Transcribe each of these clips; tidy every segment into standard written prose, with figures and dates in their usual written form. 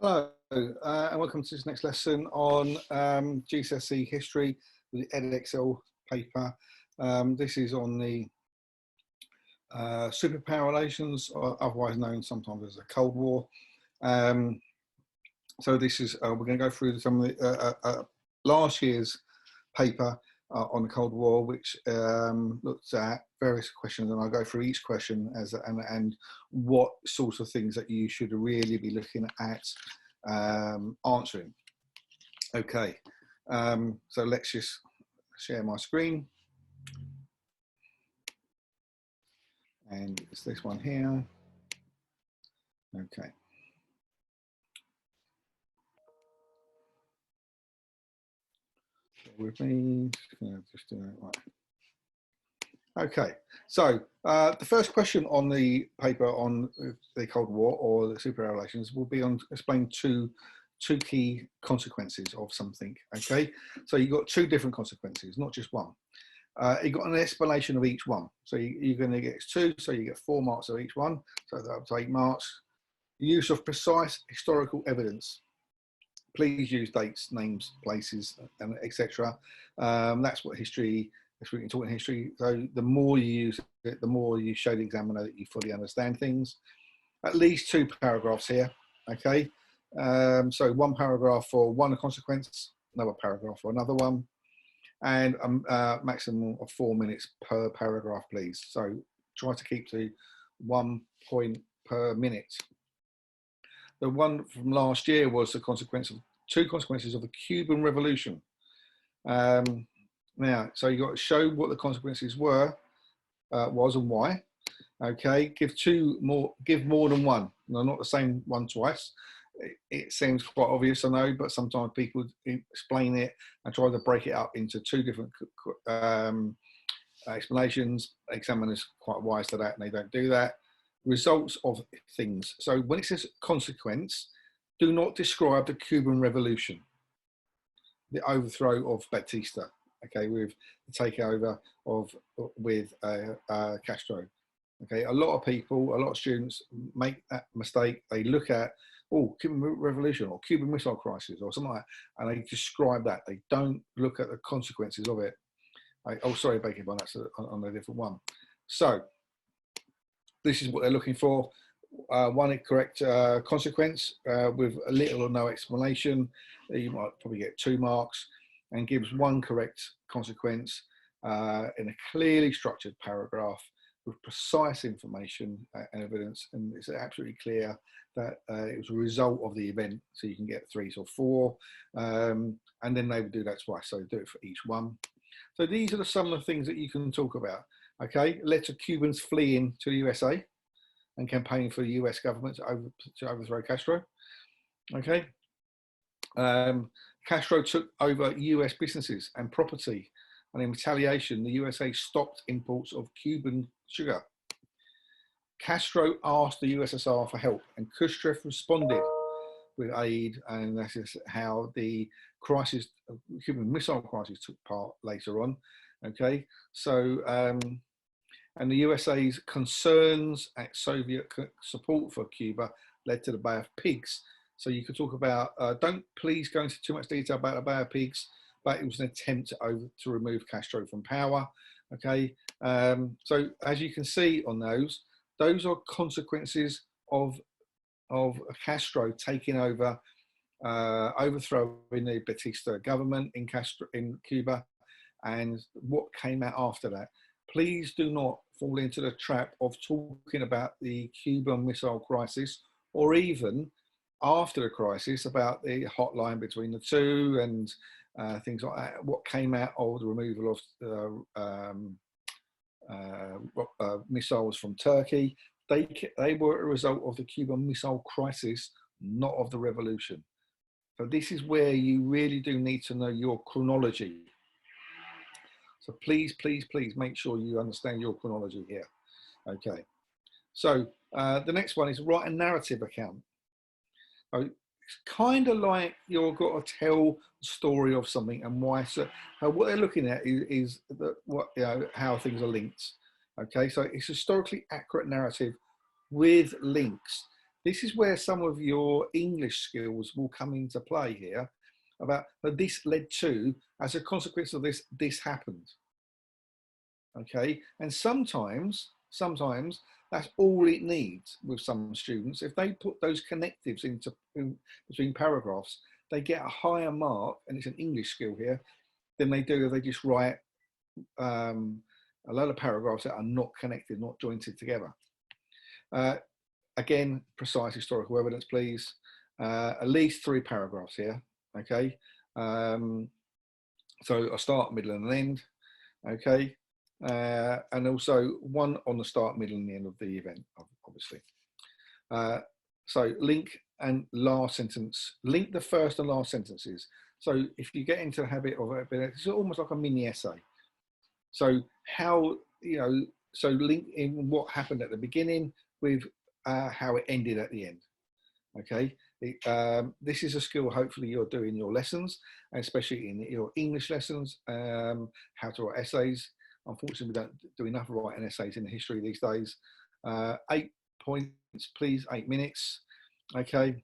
Hello, and welcome to this next lesson on GCSE history with the EdXL paper. This is on the superpower relations, or otherwise known sometimes as the Cold War. So this is we're going to go through some of the last year's paper on the Cold War, which looks at various questions, and I'll go through each question and what sorts of things that you should really be looking at answering. Okay, so let's just share my screen, and it's this one here. Okay. With me, just doing it right. Okay, so the first question on the paper on the Cold War or the superpower relations will be on explain two key consequences of something. Okay, so you've got two different consequences, not just one. You've got an explanation of each one. So you're going to get two, so you get 4 marks of each one, so that's up to 8 marks. Use of precise historical evidence. Please use dates, names, places, and etc. That's what history. That's what you can talk in history. So the more you use it, the more you show the examiner that you fully understand things. At least 2 paragraphs here. Okay. So 1 paragraph for one consequence, another paragraph for another one, and a maximum of 4 minutes per paragraph, please. So try to keep to 1 point per minute. The one from last year was the consequence of 2 consequences of the Cuban Revolution. Now, so you got to show what the consequences was and why. Okay, give more than one. No, not the same one twice. It seems quite obvious, I know, but sometimes people explain it and try to break it up into 2 different explanations. Examiners quite wise to that, and they don't do that. Results of things. So when it says consequence, do not describe the Cuban Revolution, the overthrow of Batista, okay, with the takeover with Castro. Okay, a lot of people, a lot of students make that mistake. They look at, oh, Cuban Revolution or Cuban Missile Crisis or something like that, and they describe that. They don't look at the consequences of it. Oh, sorry, beg your pardon, that's on a different one. So this is what they're looking for. 1 correct consequence with a little or no explanation. You might probably get 2 marks, and gives 1 correct consequence in a clearly structured paragraph with precise information and evidence, and it's absolutely clear that it was a result of the event, so you can get 3 or 4, and then they would do that twice, so do it for each one. So these are some of the things that you can talk about. Okay, led to Cubans fleeing to the USA and campaigning for the US government to overthrow Castro. Okay, Castro took over US businesses and property, and in retaliation, the USA stopped imports of Cuban sugar. Castro asked the USSR for help, and Khrushchev responded with aid, and that is how the crisis, Cuban Missile Crisis, took part later on. Okay, so and the USA's concerns at Soviet support for Cuba led to the Bay of Pigs. So you could talk about, don't please go into too much detail about the Bay of Pigs, but it was an attempt to remove Castro from power. Okay, so as you can see on those are consequences of Castro taking over, overthrowing the Batista government in Cuba, and what came out after that. Please do not fall into the trap of talking about the Cuban Missile Crisis, or even after the crisis about the hotline between the two and things like that. What came out of the removal of missiles from Turkey, they were a result of the Cuban Missile Crisis, not of the revolution. So this is where you really do need to know your chronology. So please, please, please make sure you understand your chronology here. Okay, so the next one is write a narrative account. It's kind of like you've got to tell the story of something and why. So what they're looking at is how things are linked. Okay, so it's historically accurate narrative with links. This is where some of your English skills will come into play here, about but this led to, as a consequence of this, this happened. Okay, and sometimes that's all it needs with some students. If they put those connectives between paragraphs, they get a higher mark, and it's an English skill here, than they do if they just write a load of paragraphs that are not connected, not jointed together. Again, precise historical evidence, please. At least 3 paragraphs here, okay? So a start, middle, and an end, okay? And also one on the start, middle, and the end of the event, obviously. So link and last sentence, link the first and last sentences. So if you get into the habit of it, it's almost like a mini essay. So how, you know, so link in what happened at the beginning with how it ended at the end. Okay, this is a skill hopefully you're doing in your lessons, and especially in your English lessons, how to write essays. Unfortunately, we don't do enough writing essays in the history these days. 8 points, please, 8 minutes. Okay.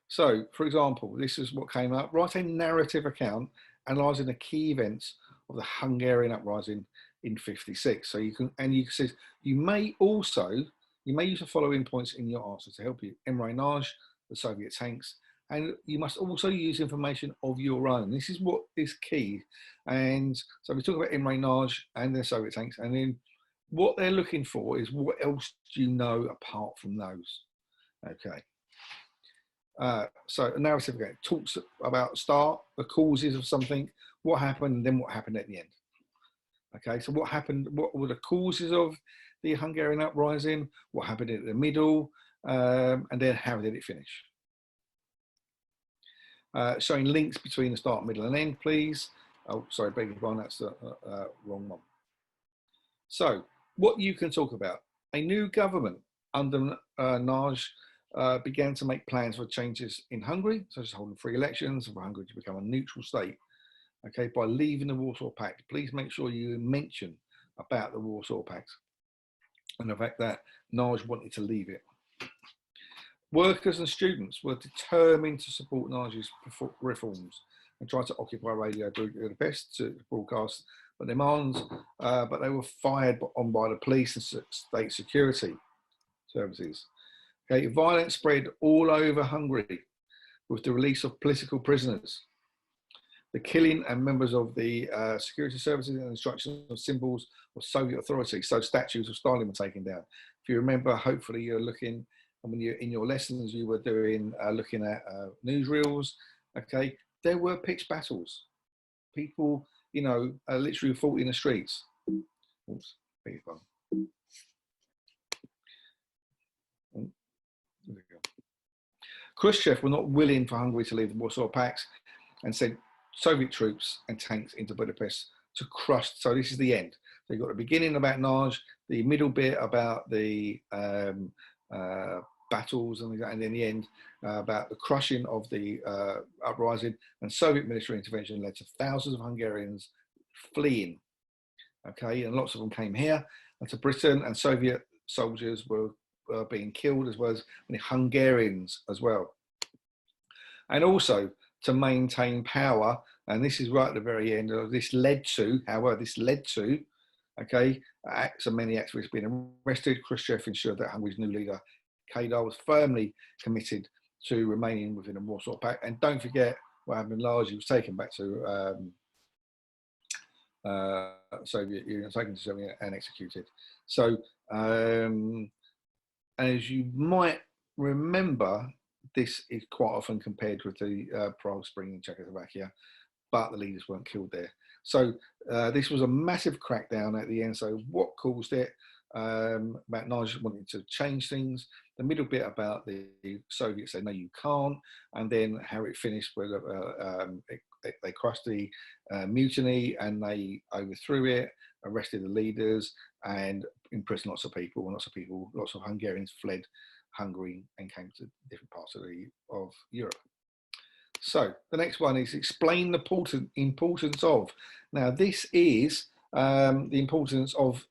So, for example, this is what came up. Write a narrative account analysing the key events of the Hungarian uprising in '56. So you can, and you says you may use the following points in your answer to help you: Emrainage, the Soviet tanks, and you must also use information of your own. This is what is key. And so we talk about Emrainage and the Soviet tanks, and then what they're looking for is what else do you know apart from those? Okay. So a narrative again talks about start, the causes of something, what happened, and then what happened at the end. Okay, so what happened, what were the causes of the Hungarian uprising, what happened in the middle, and then how did it finish? Showing links between the start, middle, and end, please. Oh, sorry, beg your pardon, that's the wrong one. So, what you can talk about. A new government under Nagy began to make plans for changes in Hungary, such as holding free elections for Hungary to become a neutral state, okay, by leaving the Warsaw Pact. Please make sure you mention about the Warsaw Pact and the fact that Nagy wanted to leave it. Workers and students were determined to support Nagy's reforms and tried to occupy Radio Budapest to broadcast the demands, but they were fired on by the police and state security services. Okay, violence spread all over Hungary with the release of political prisoners, the killing and members of the security services, and the destruction of symbols of Soviet authority. So statues of Stalin were taken down. If you remember, hopefully you're looking, and when you're in your lessons, you were doing looking at newsreels. Okay, there were pitched battles. People, you know, literally fought in the streets. Oops, beg your pardon. Khrushchev were not willing for Hungary to leave the Warsaw Pact and sent Soviet troops and tanks into Budapest to crush. So this is the end. So you've got the beginning about Nagy, the middle bit about the battles, and then the end about the crushing of the uprising, and Soviet military intervention led to thousands of Hungarians fleeing. Okay, and lots of them came here and to Britain, and Soviet soldiers were being killed, as well as many Hungarians as well. And also to maintain power, and this is right at the very end, this led to, okay, acts and many activists being arrested. Khrushchev ensured that Hungary's new leader, Kadar, was firmly committed to remaining within the Warsaw Pact. And don't forget what happened largely was taken back to Soviet Union, taken to Soviet and executed. So, as you might remember, this is quite often compared with the Prague Spring in Czechoslovakia, but the leaders weren't killed there. So this was a massive crackdown at the end. So what caused it? About Nagy wanting to change things. The middle bit about the Soviets said, no, you can't. And then how it finished with they crushed the mutiny and they overthrew it, arrested the leaders and imprisoned lots of people. And lots of Hungarians fled Hungary and came to different parts of Europe. So the next one is explain the importance of. Now this is the importance of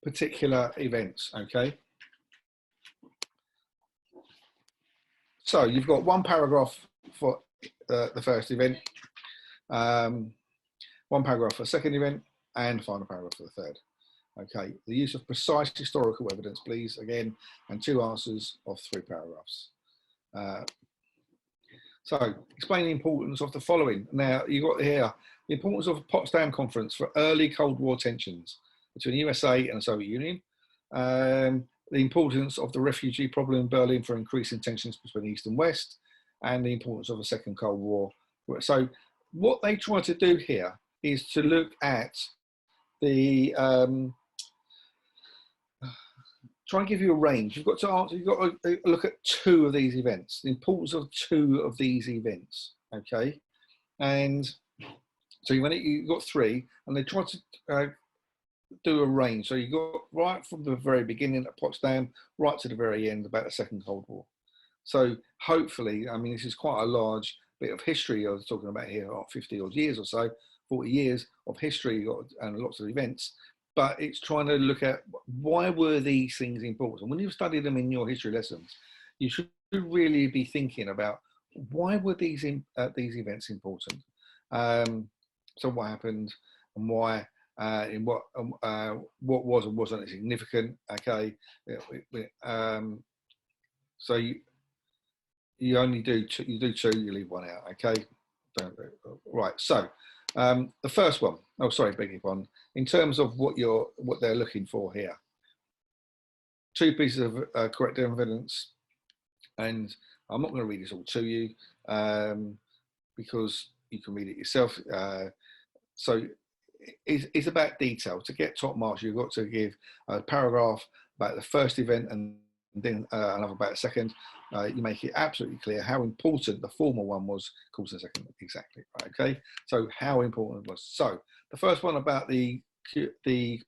particular events. Okay, so you've got one paragraph for the first event, one paragraph for the second event, and the final paragraph for the third. Okay, the use of precise historical evidence, please, again, and 2 answers of 3 paragraphs. So, explain the importance of the following. Now, you've got here the importance of the Potsdam Conference for early Cold War tensions between the USA and the Soviet Union. The importance of the refugee problem in Berlin for increasing tensions between East and West, and the importance of the Second Cold War. So, what they try to do here is to look at the try and give you a range. You've got to answer. You've got to look at 2 of these events. The importance of 2 of these events. Okay, and so you've got 3, and they try to do a range. So you got right from the very beginning at Potsdam, right to the very end about the Second Cold War. So hopefully, I mean, this is quite a large bit of history I was talking about here, 50 odd years or so, 40 years of history and lots of events. But it's trying to look at why were these things important. When you study them in your history lessons, you should really be thinking about why were these events important. So what happened and why, in what was and wasn't significant. Okay, so you only do 2, you leave 1 out. Okay, right. So the first one, oh sorry, beg your pardon. In terms of what they're looking for here, 2 pieces of correct evidence, and I'm not going to read this all to you because you can read it yourself. So it's about detail. To get top marks, you've got to give a paragraph about the first event and then another about the second. You make it absolutely clear how important the former one was, of the second, exactly. Right, okay, so how important it was. So the first one about the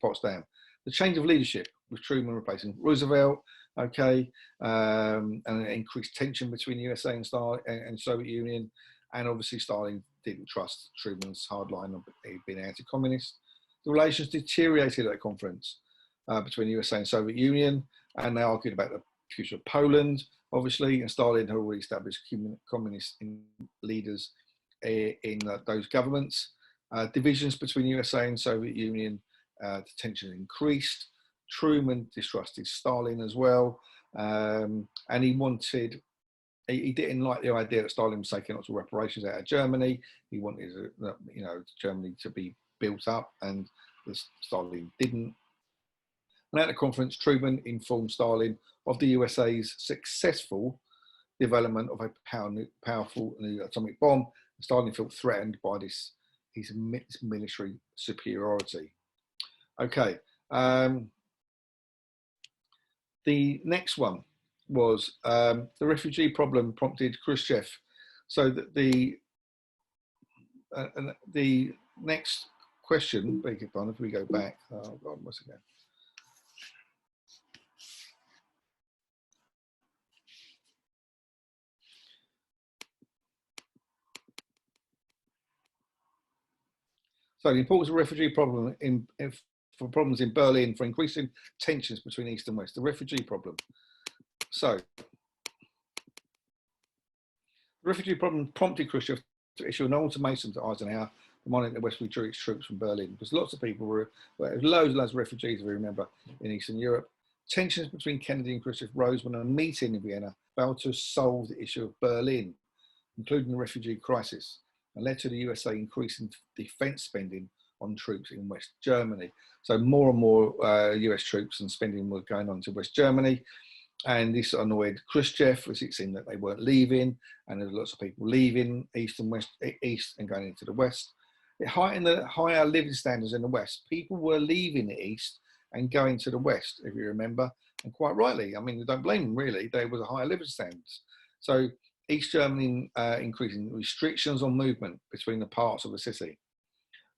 Potsdam, the change of leadership with Truman replacing Roosevelt. Okay, and increased tension between the USA and Soviet Union, and obviously Stalin didn't trust Truman's hard line of being anti-communist. The relations deteriorated at the conference between the USA and Soviet Union, and they argued about the future of Poland, obviously, and Stalin had already established communist leaders in those governments. Divisions between the USA and Soviet Union, the tension increased. Truman distrusted Stalin as well, and he didn't like the idea that Stalin was taking lots of reparations out of Germany. He wanted, Germany to be built up, and Stalin didn't. And at the conference, Truman informed Stalin of the USA's successful development of a powerful atomic bomb. Stalin felt threatened by his military superiority. Okay. The next one was the refugee problem prompted Khrushchev. So that the next question, beg your pardon, if we go back, oh God, what's it again? So the importance of refugee problem for problems in Berlin for increasing tensions between East and West, the refugee problem. So the refugee problem prompted Khrushchev to issue an ultimatum to Eisenhower demanding that the West withdrew its troops from Berlin, because lots of people were, loads and loads of refugees, if you remember, in Eastern Europe. Tensions between Kennedy and Khrushchev rose when a meeting in Vienna failed to solve the issue of Berlin, including the refugee crisis, and led to the USA increasing defense spending on troops in West Germany. So more and more US troops and spending were going on to West Germany. And this annoyed Khrushchev, as it seemed that they weren't leaving, and there were lots of people leaving East and going into the West. It heightened the higher living standards in the West. People were leaving the East and going to the West, if you remember, and quite rightly. I mean, don't blame them, really. There was a higher living standards. So East Germany increasing restrictions on movement between the parts of the city.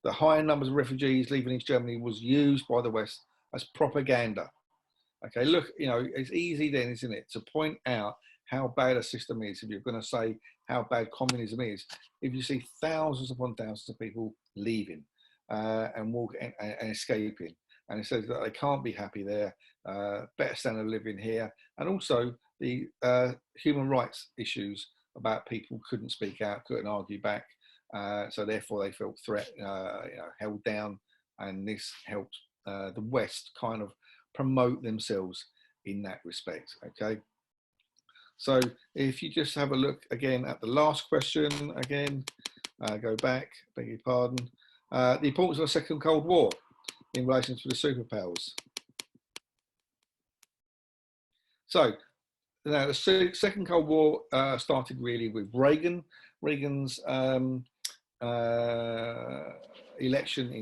The higher numbers of refugees leaving East Germany was used by the West as propaganda. Okay, look, it's easy then, isn't it, to point out how bad a system is if you're going to say how bad communism is, if you see thousands upon thousands of people leaving. and walking and escaping. And it says that they can't be happy there, better standard of living here, and also the human rights issues about people couldn't speak out, couldn't argue back, so therefore they felt held down, and this helped the West kind of promote themselves in that respect. Okay, so if you just have a look again at the last question again, go back, beg your pardon, the importance of the Second Cold War in relation to the superpowers. So now the Second Cold War started really with Reagan. Reagan's election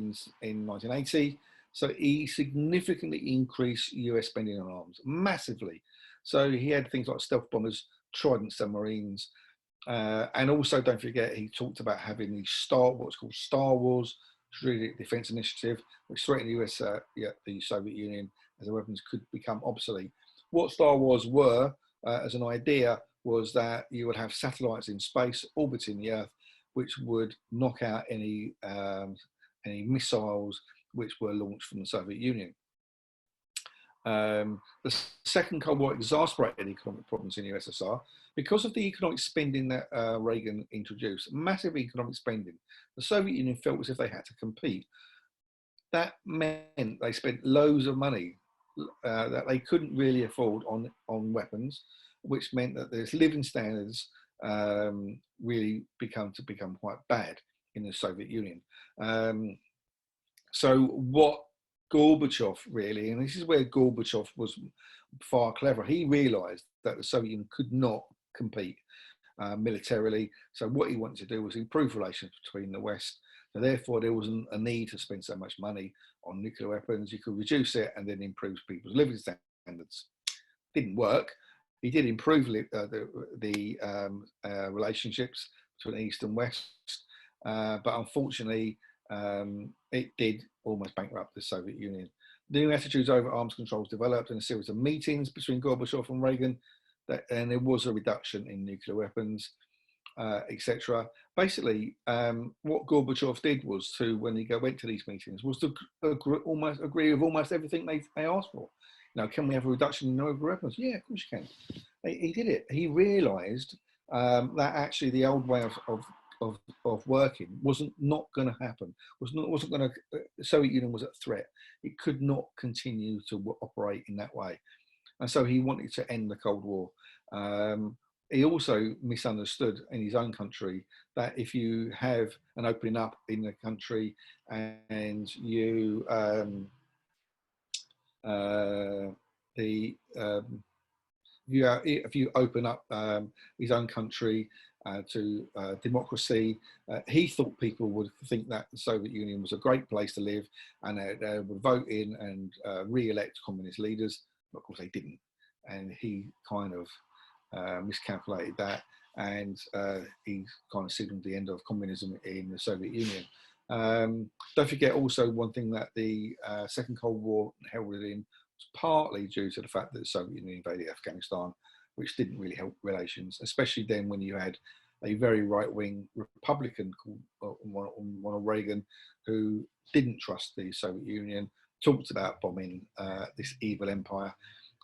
in 1980. So he significantly increased US spending on arms, massively. So he had things like stealth bombers, Trident submarines, and also don't forget he talked about having what's called Star Wars Strategic Defense Initiative, which threatened the US, the Soviet Union, as the weapons could become obsolete. What Star Wars were, as an idea, was that you would have satellites in space orbiting the Earth, which would knock out any missiles which were launched from the Soviet Union. The Second Cold War exacerbated economic problems in the USSR because of the economic spending that Reagan introduced, massive economic spending. The Soviet Union felt as if they had to compete. That meant they spent loads of money that they couldn't really afford on weapons, which meant that their living standards really become quite bad in the Soviet Union. So what Gorbachev really, and this is where Gorbachev was far clever, he realized that the Soviet Union could not compete militarily. So what he wanted to do was improve relations between the West. So therefore, there wasn't a need to spend so much money on nuclear weapons. You could reduce it and then improve people's living standards. Didn't work. He did improve the relationships between East and West, but unfortunately, it did almost bankrupt the Soviet Union. New attitudes over arms controls developed in a series of meetings between Gorbachev and Reagan, and there was a reduction in nuclear weapons, etc. Basically, what Gorbachev did was to, when he went to these meetings, was to agree with almost everything they asked for. Now, can we have a reduction in nuclear weapons? Yeah, of course you can. He did it. He realised that actually the old way of working wasn't going to happen. Wasn't going to. The Soviet Union was a threat. It could not continue to operate in that way, and so he wanted to end the Cold War. He also misunderstood in his own country that if you have an opening up in the country and you if you open up his own country to democracy, he thought people would think that the Soviet Union was a great place to live, and they would vote in and re-elect communist leaders. But of course, they didn't, and he kind of miscalculated that, and he kind of signaled the end of communism in the Soviet Union. Don't forget also one thing that the Second Cold War heralded in was partly due to the fact that the Soviet Union invaded Afghanistan, which didn't really help relations, especially then when you had a very right-wing Republican called Ronald Reagan, who didn't trust the Soviet Union, talked about bombing this evil empire,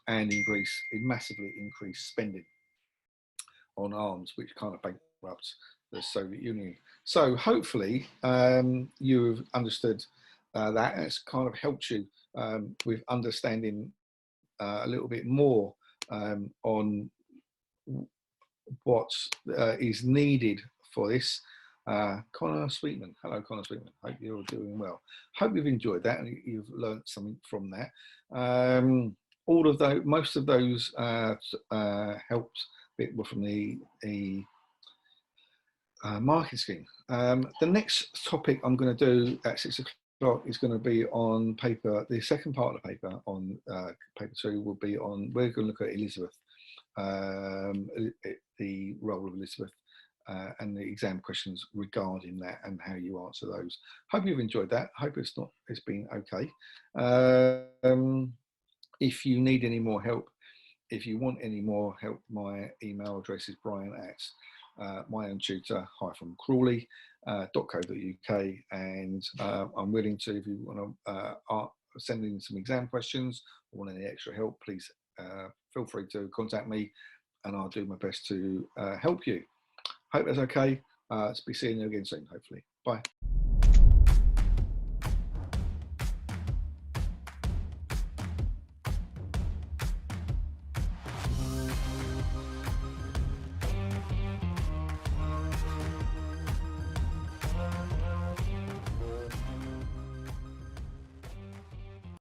and it massively increased spending on arms, which kind of bankrupts the Soviet Union. So hopefully you've understood that, and it's kind of helped you with understanding a little bit more on what is needed for this. Connor Sweetman, hello Connor Sweetman, hope you're doing well. Hope you've enjoyed that and you've learned something from that. All of those, most of those helped bit were from the market scheme. The next topic I'm going to do at 6 o'clock is going to be on paper. The second part of the paper on paper 2 will be on, we're going to look at Elizabeth, the role of Elizabeth, and the exam questions regarding that and how you answer those. Hope you've enjoyed that. Hope it's been okay. If you need any more help, if you want any more help, my email address is brian@myowntutor-crawley. .co.uk, and I'm willing to, if you want to send in some exam questions or want any extra help, please feel free to contact me, and I'll do my best to help you. Hope that's okay. Be seeing you again soon, hopefully. Bye.